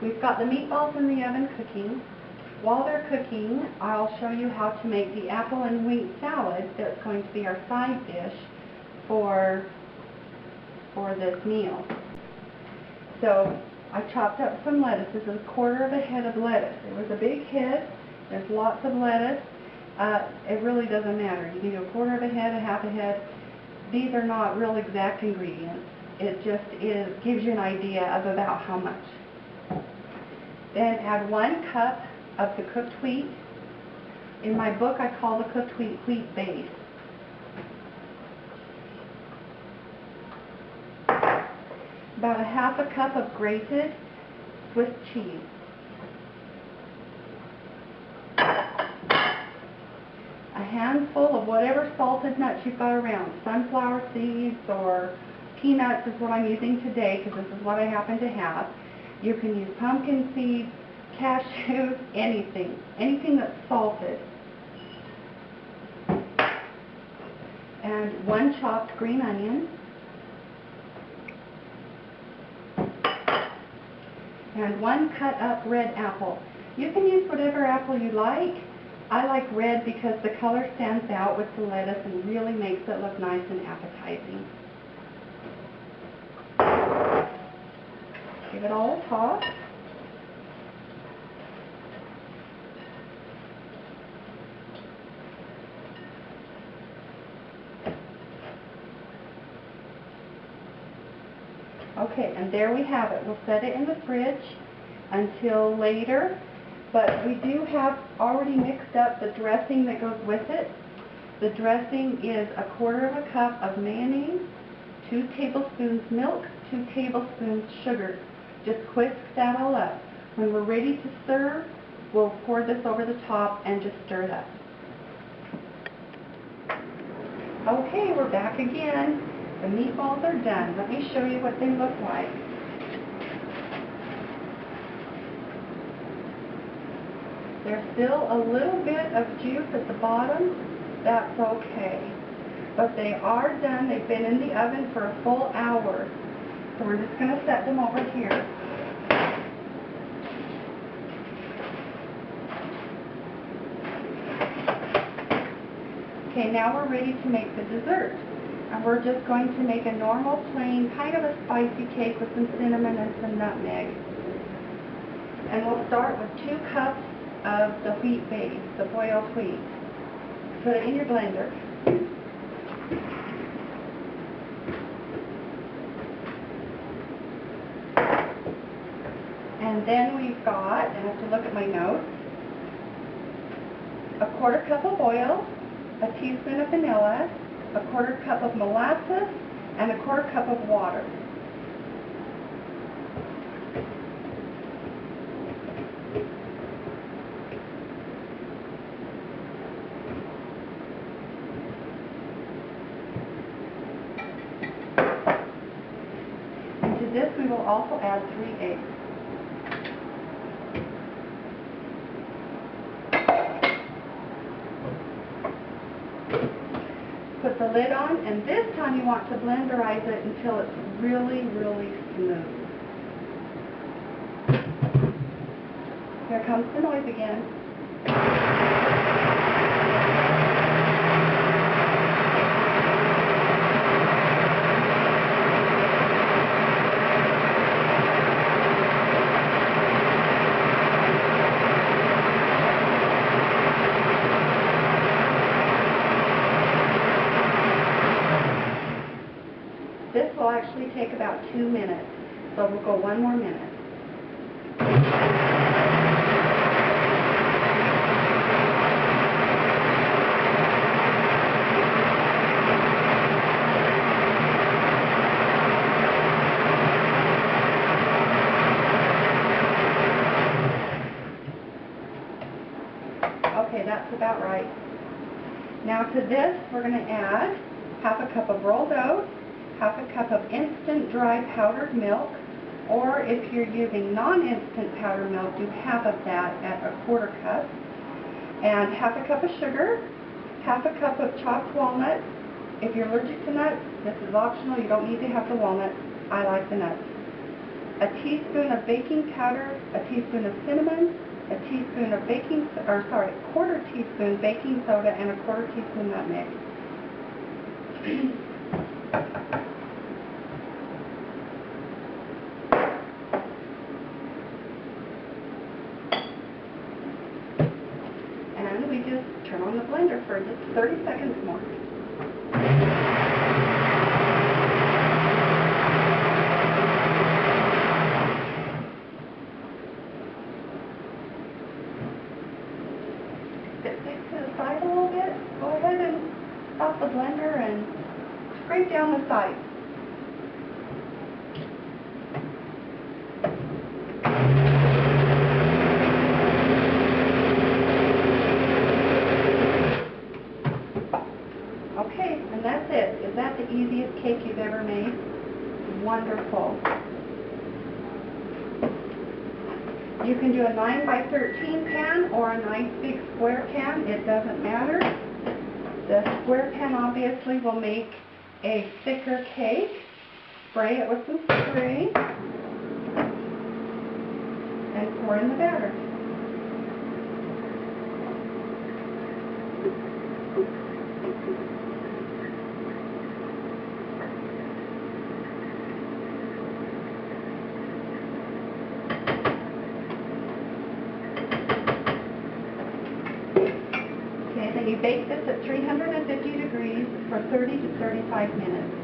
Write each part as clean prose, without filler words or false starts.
We've got the meatballs in the oven cooking. While they're cooking, I'll show you how to make the apple and wheat salad that's going to be our side dish for this meal. So I chopped up some lettuce. This is 1/4 of a head of lettuce. It was a big head. There's lots of lettuce. It really doesn't matter. You can do 1/4 of a head, a half a head. These are not real exact ingredients. It just gives you an idea of about how much. Then add 1 cup of the cooked wheat. In my book, I call the cooked wheat base. About a half a cup of grated Swiss cheese. A handful of whatever salted nuts you've got around. Sunflower seeds or peanuts is what I'm using today because this is what I happen to have. You can use pumpkin seeds, cashews, anything that's salted. And 1 chopped green onion. And 1 cut up red apple. You can use whatever apple you like. I like red because the color stands out with the lettuce and really makes it look nice and appetizing. Give it all a toss. Okay, and there we have it. We'll set it in the fridge until later, but we do have already mixed up the dressing that goes with it. The dressing is 1/4 of a cup of mayonnaise, 2 tablespoons milk, 2 tablespoons sugar. Just whisk that all up. When we're ready to serve, we'll pour this over the top and just stir it up. Okay, we're back again. The meatballs are done. Let me show you what they look like. There's still a little bit of juice at the bottom. That's okay. But they are done. They've been in the oven for a full hour. So we're just going to set them over here. Okay, now we're ready to make the dessert. And we're just going to make a normal, plain, kind of a spicy cake with some cinnamon and some nutmeg. And we'll start with 2 cups of the wheat base, the boiled wheat. Put it in your blender. And then we've got, I have to look at my notes, a 1/4 cup of oil, a teaspoon of vanilla, a 1/4 cup of molasses, and a 1/4 cup of water. And to this we will also add 3 eggs. Put the lid on, and this time you want to blenderize it until it's really, really smooth. Here comes the noise again. This will actually take about 2 minutes, so we'll go 1 more minute. Okay, that's about right. Now to this, we're going to add 1/2 cup of rolled oats, 1/2 cup of instant dry powdered milk, or if you're using non-instant powdered milk, do half of that at 1/4 cup, and 1/2 cup of sugar, 1/2 cup of chopped walnuts. If you're allergic to nuts, this is optional. You don't need to have the walnuts. I like the nuts. a teaspoon of baking powder, a teaspoon of cinnamon, a teaspoon of quarter teaspoon baking soda, and a quarter teaspoon nutmeg. And we just turn on the blender for just 30 seconds more. It sticks to the side a little bit. Go ahead and stop the blender and scrape down the sides. Okay, and that's it. Is that the easiest cake you've ever made? Wonderful. You can do a 9 by 13 pan or a nice big square pan. It doesn't matter. The square pan obviously will make a thicker cake. Spray it with some spray and pour in the batter. Okay, then you bake this at 350 degrees for 30 to 35 minutes.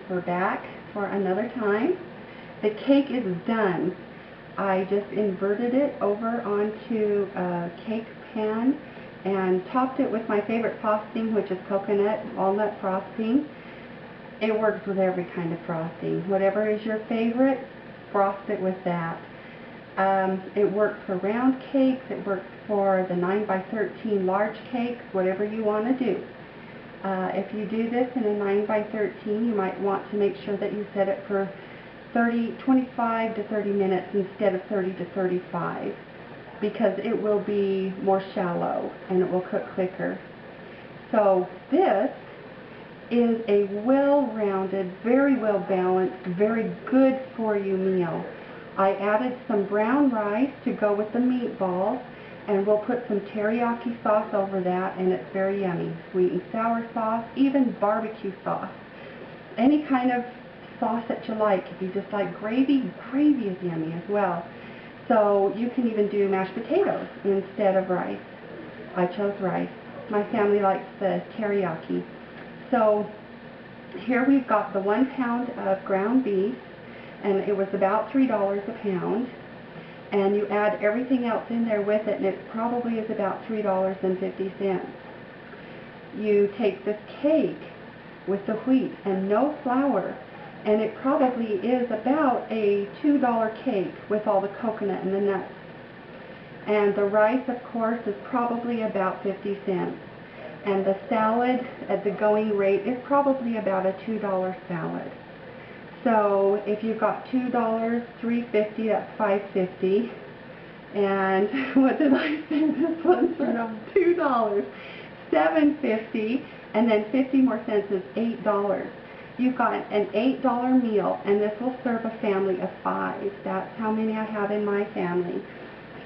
We're back for another time. The cake is done. I just inverted it over onto a cake pan and topped it with my favorite frosting, which is coconut walnut frosting. It works with every kind of frosting. Whatever is your favorite, frost it with that. It works for round cakes. It works for the 9 by 13 large cakes, whatever you want to do. If you do this in a 9 by 13, you might want to make sure that you set it for 25 to 30 minutes instead of 30 to 35, because it will be more shallow and it will cook quicker. So this is a well-rounded, very well-balanced, very good for you meal. I added some brown rice to go with the meatballs, and we'll put some teriyaki sauce over that, and it's very yummy. Sweet and sour sauce, even barbecue sauce. Any kind of sauce that you like. If you just like gravy, gravy is yummy as well. So you can even do mashed potatoes instead of rice. I chose rice. My family likes the teriyaki. So here we've got the 1 pound of ground beef, and it was about $3 a pound. And you add everything else in there with it, and it probably is about $3.50. You take this cake with the wheat and no flour, and it probably is about a $2 cake with all the coconut and the nuts. And the rice, of course, is probably about 50 cents. And the salad at the going rate is probably about a $2 salad. So if you've got $2, $3.50, that's $5.50. And what did I say? This one's sort of $2, $7.50, and then 50 more cents is $8. You've got an $8 meal, and this will serve a family of 5. That's how many I have in my family.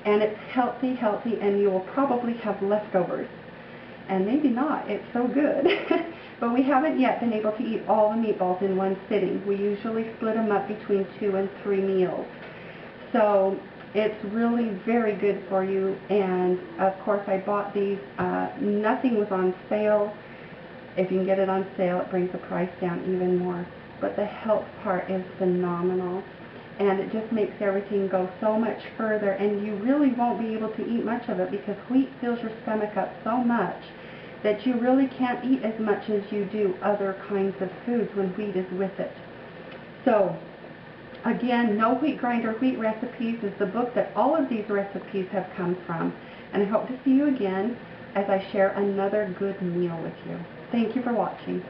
And it's healthy, and you will probably have leftovers. And maybe not, it's so good. But we haven't yet been able to eat all the meatballs in one sitting. We usually split them up between 2 and 3 meals. So it's really very good for you. And of course I bought these, nothing was on sale. If you can get it on sale, it brings the price down even more. But the health part is phenomenal. And it just makes everything go so much further, and you really won't be able to eat much of it because wheat fills your stomach up so much that you really can't eat as much as you do other kinds of foods when wheat is with it. So, again, No Wheat Grinder Wheat Recipes is the book that all of these recipes have come from. And I hope to see you again as I share another good meal with you. Thank you for watching.